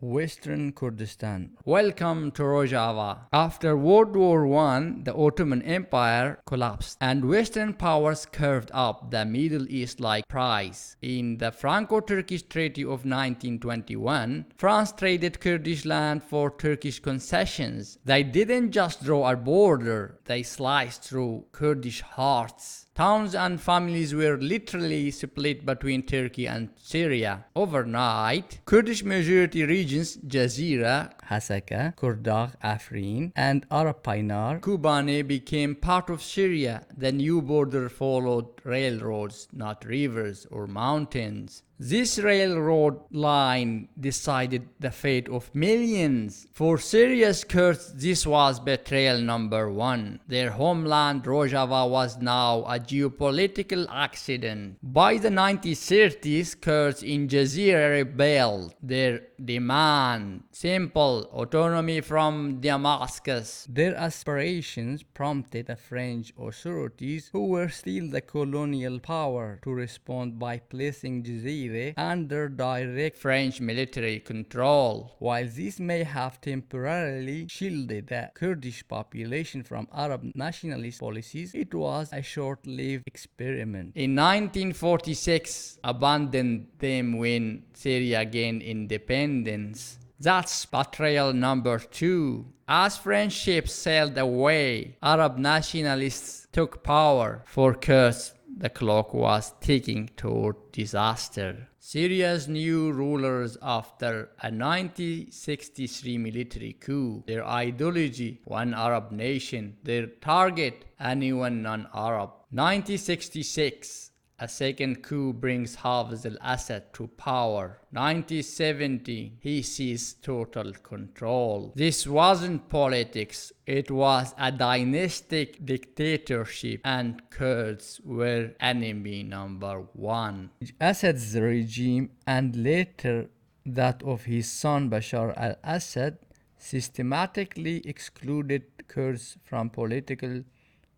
Western Kurdistan. Welcome to Rojava. After World War I, the Ottoman Empire collapsed and Western powers carved up the Middle East like prize. In the Franco-Turkish Treaty of 1921, France traded Kurdish land for Turkish concessions. They didn't just draw a border, they sliced through Kurdish hearts. Towns and families were literally split between Turkey and Syria. Overnight, Kurdish majority regions Jazira, Hasaka, Kurdah, Afrin, and Arab Paynar, Kobane became part of Syria. The new border followed railroads, not rivers or mountains. This railroad line decided the fate of millions. For Syria's Kurds, this was betrayal number one. Their homeland, Rojava, was now a geopolitical accident. By the 1930s, Kurds in Jazira rebelled. Their demand, simple, autonomy from Damascus. Their aspirations prompted the French authorities, who were still the colonial power, to respond by placing Jazira under direct French military control. While this may have temporarily shielded the Kurdish population from Arab nationalist policies, it was a short-lived experiment. In 1946, abandoned them when Syria gained independence. That's betrayal number two. As French ships sailed away, Arab nationalists took power. For Kurds, the clock was ticking toward disaster. Syria's new rulers after a 1963 military coup. Their ideology, one Arab nation. Their target, anyone non-Arab. 1966. A second coup brings Hafez al-Assad to power. 1970, he seized total control. This wasn't politics, it was a dynastic dictatorship, and Kurds were enemy number one. Assad's regime, and later that of his son Bashar al-Assad, systematically excluded Kurds from political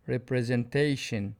representation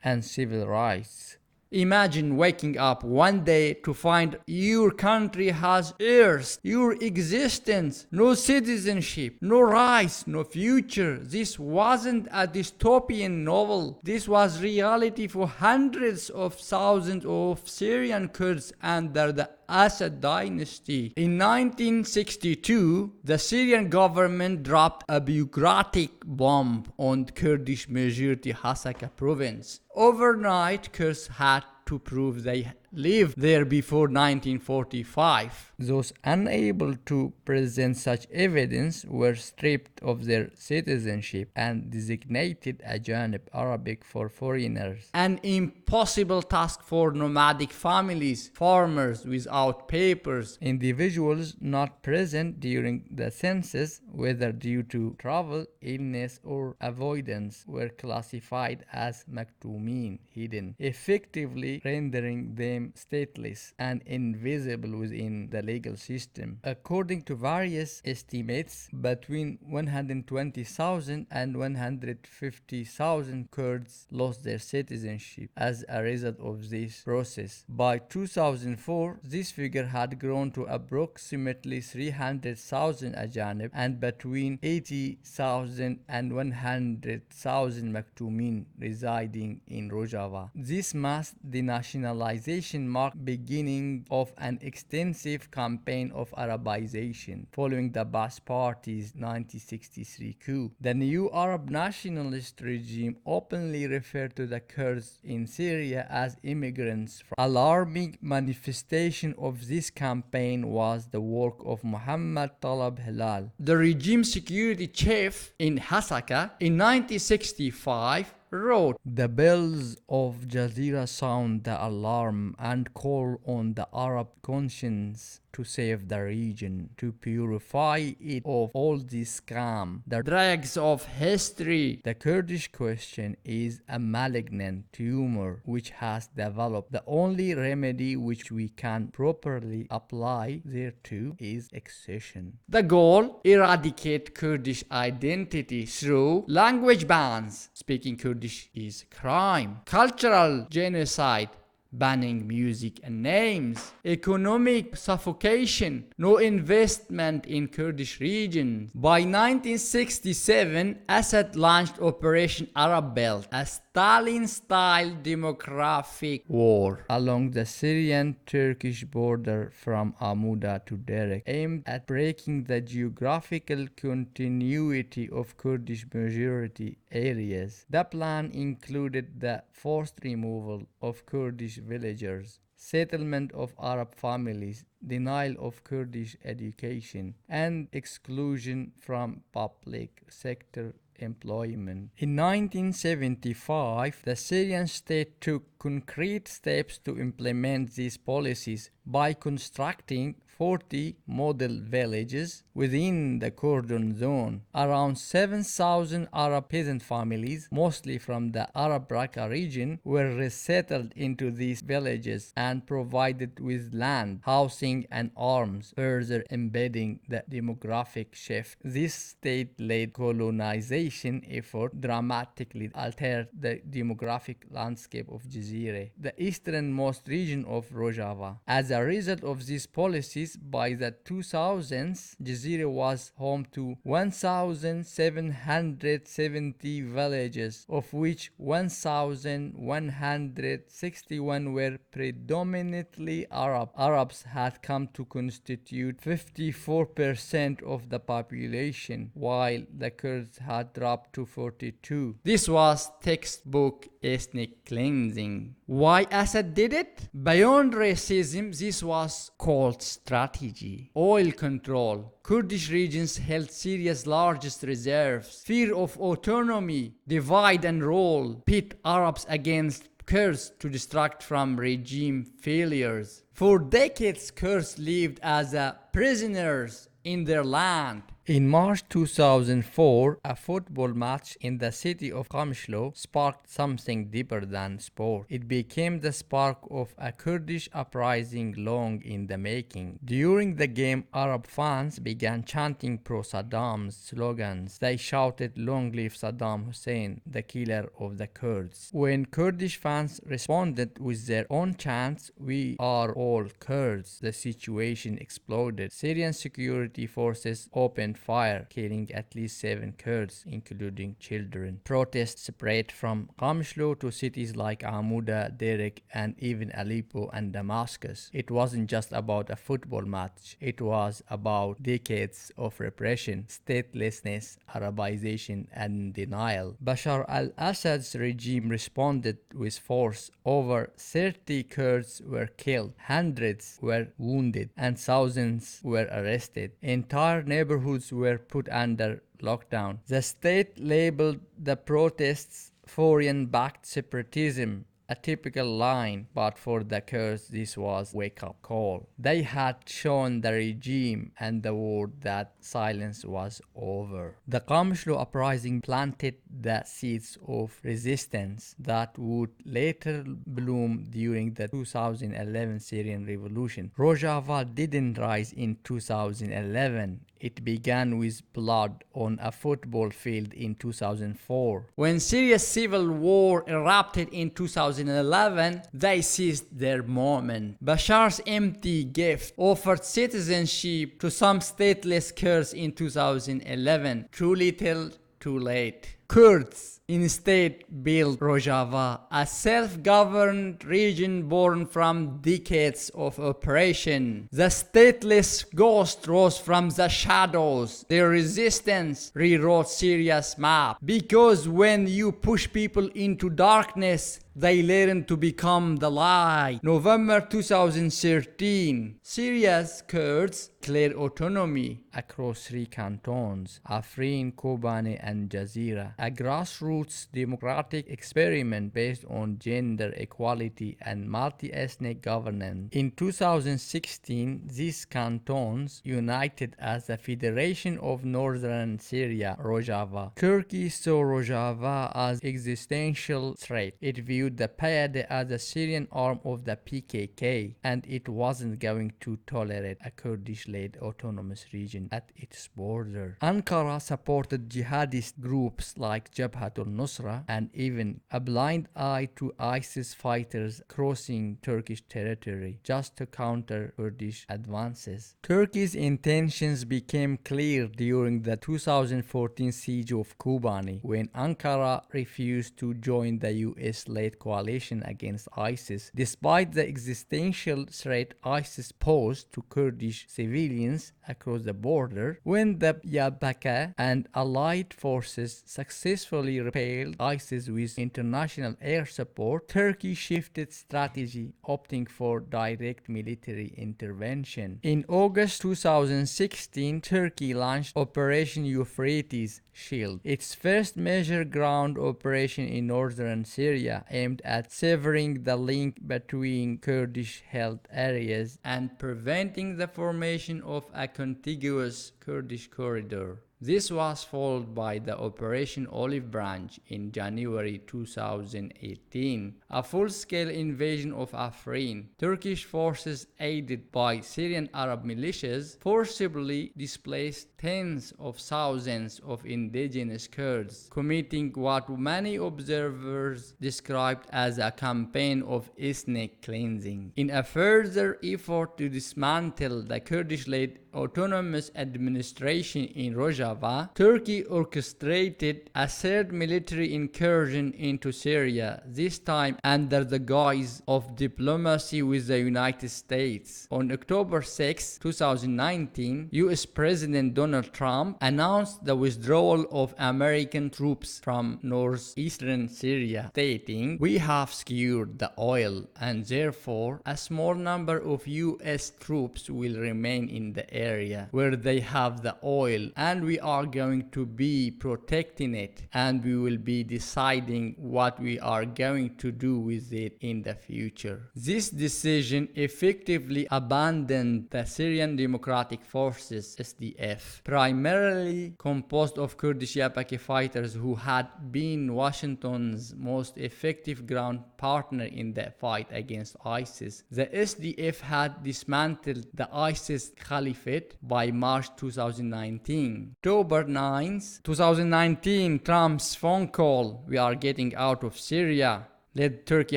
and civil rights. Imagine waking up one day to find your country has erased your existence, no citizenship, no rights, no future. This wasn't a dystopian novel. This was reality for hundreds of thousands of Syrian Kurds under the Assad dynasty. In 1962, the Syrian government dropped a bureaucratic bomb on Kurdish majority Hasaka province. Overnight, Kurds had to prove they lived there before 1945. Those unable to present such evidence were stripped of their citizenship and designated Ajanib Arabic for foreigners. An impossible task for nomadic families, farmers without papers. Individuals not present during the census, whether due to travel, illness, or avoidance, were classified as Maktumin, hidden, effectively rendering them stateless and invisible within the legal system. According to various estimates, between 120,000 and 150,000 Kurds lost their citizenship as a result of this process. By 2004, this figure had grown to approximately 300,000 Ajanib and between 80,000 and 100,000 Maktumin residing in Rojava. This mass denationalization marked beginning of an extensive campaign of Arabization following the Ba'athist Party's 1963 coup. The new Arab nationalist regime openly referred to the Kurds in Syria as immigrants. Alarming manifestation of this campaign was the work of Muhammad Talab Hilal, the regime security chief in Hasaka in 1965, wrote, "The bells of Jazeera sound the alarm and call on the Arab conscience to save the region, to purify it of all this scam, the dregs of history. The Kurdish question is a malignant tumor which has developed. The only remedy which we can properly apply thereto is accession." The goal, eradicate Kurdish identity through language bans. Speaking Kurdish is crime. Cultural genocide. banning music and names, economic suffocation, no investment in Kurdish regions. By 1967, Assad launched Operation Arab Belt, a Stalin-style demographic war along the Syrian-Turkish border from Amuda to Derek, aimed at breaking the geographical continuity of Kurdish majority areas. The plan included the forced removal of Kurdish villagers, settlement of Arab families, denial of Kurdish education, and exclusion from public sector employment. In 1975, the Syrian state took concrete steps to implement these policies by constructing 40 model villages within the cordon zone. Around 7,000 Arab peasant families, mostly from the Arab Raqqa region, were resettled into these villages and provided with land, housing, and arms, further embedding the demographic shift. This state-led colonization effort dramatically altered the demographic landscape of Jazira, the easternmost region of Rojava. As a result of these policies, by the 2000s, Jazira was home to 1,770 villages, of which 1,161 were predominantly Arab. Arabs had come to constitute 54% of the population, while the Kurds had dropped to 42%. This was textbook ethnic cleansing. Why Assad did it? Beyond racism, this was called strategy. Oil control. Kurdish regions held Syria's largest reserves. Fear of autonomy. Divide and rule. Pit Arabs against Kurds to distract from regime failures. For decades, Kurds lived as prisoners in their land. In March 2004, a football match in the city of Qamishlo sparked something deeper than sport. It became the spark of a Kurdish uprising long in the making. During the game, Arab fans began chanting pro-Saddam's slogans. They shouted, "Long live Saddam Hussein, the killer of the Kurds." When Kurdish fans responded with their own chants, "We are all Kurds," the situation exploded. Syrian security forces opened fire, killing at least 7 Kurds, including children. Protests spread from Qamishlo to cities like Amuda, Derek, and even Aleppo and Damascus. It wasn't just about a football match. It was about decades of repression, statelessness, Arabization, and denial. Bashar al-Assad's regime responded with force. Over 30 Kurds were killed, hundreds were wounded, and thousands were arrested. Entire neighborhoods were put under lockdown. The state labeled the protests foreign-backed separatism, a typical line, but for the Kurds this was a wake-up call. They had shown the regime and the world that silence was over. The Qamishlo uprising planted the seeds of resistance that would later bloom during the 2011 Syrian revolution. Rojava didn't rise in 2011. It began with blood on a football field in 2004. When Syria's civil war erupted in 2011, they seized their moment. Bashar's empty gift offered citizenship to some stateless Kurds in 2011. Too little, too late. Kurds instead built Rojava, a self-governed region born from decades of oppression. The stateless ghost rose from the shadows. Their resistance rewrote Syria's map. Because when you push people into darkness, they learn to become the light. November 2013, Syria's Kurds declared autonomy across 3 cantons, Afrin, Kobane, and Jazira, a grassroots democratic experiment based on gender equality and multi-ethnic governance. In 2016, these cantons united as the Federation of Northern Syria, Rojava. Turkey saw Rojava as existential threat. It viewed viewed the PYD as a Syrian arm of the PKK, and it wasn't going to tolerate a Kurdish-led autonomous region at its border. Ankara supported jihadist groups like Jabhat al-Nusra and even a blind eye to ISIS fighters crossing Turkish territory just to counter Kurdish advances. Turkey's intentions became clear during the 2014 siege of Kobani, when Ankara refused to join the US-led coalition against ISIS, despite the existential threat ISIS posed to Kurdish civilians across the border. When the Yabaka and allied forces successfully repelled ISIS with international air support, Turkey shifted strategy, opting for direct military intervention. In August 2016, Turkey launched Operation Euphrates Shield, its first major ground operation in northern Syria, aimed at severing the link between Kurdish-held areas and preventing the formation of a contiguous Kurdish corridor. This was followed by the Operation Olive Branch in January 2018, a full-scale invasion of Afrin. Turkish forces, aided by Syrian Arab militias, forcibly displaced tens of thousands of indigenous Kurds, committing what many observers described as a campaign of ethnic cleansing. In a further effort to dismantle the Kurdish-led autonomous administration in Rojava, Turkey orchestrated a third military incursion into Syria, this time under the guise of diplomacy with the United States. On October 6, 2019, US President Donald Trump announced the withdrawal of American troops from northeastern Syria, stating, "We have secured the oil, and therefore a small number of US troops will remain in the area where they have the oil, and we are going to be protecting it, and we will be deciding what we are going to do with it in the future." This decision effectively abandoned the Syrian Democratic Forces (SDF), primarily composed of Kurdish Yabaki fighters who had been Washington's most effective ground partner in the fight against ISIS. The SDF had dismantled the ISIS Caliphate by March 2019. October 9, 2019, Trump's phone call, "We are getting out of Syria. Let Turkey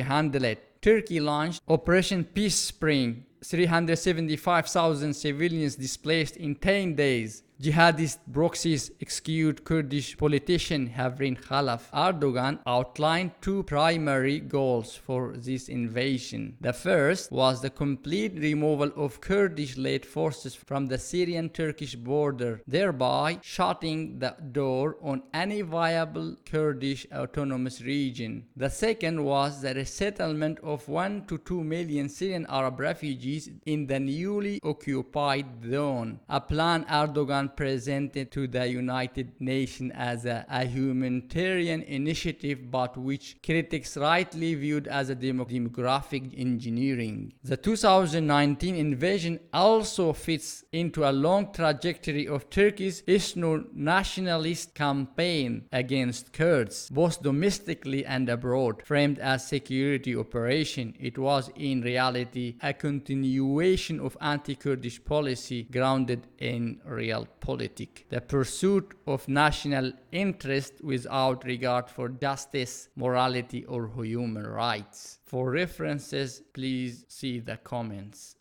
handle it." Turkey launched Operation Peace Spring. 375,000 civilians displaced in 10 days. Jihadist proxies execute Kurdish politician Havrin Khalaf. Erdogan outlined two primary goals for this invasion. The first was the complete removal of Kurdish-led forces from the Syrian-Turkish border, thereby shutting the door on any viable Kurdish autonomous region. The second was the resettlement of 1 to 2 million Syrian Arab refugees in the newly occupied zone, a plan Erdogan presented to the United Nations as a humanitarian initiative, but which critics rightly viewed as a demographic engineering. The 2019 invasion also fits into a long trajectory of Turkey's ethno-nationalist campaign against Kurds, both domestically and abroad. Framed as security operation, it was in reality a continuation of anti-Kurdish policy grounded in real politics, the pursuit of national interest without regard for justice, morality, or human rights. For references, please see the comments.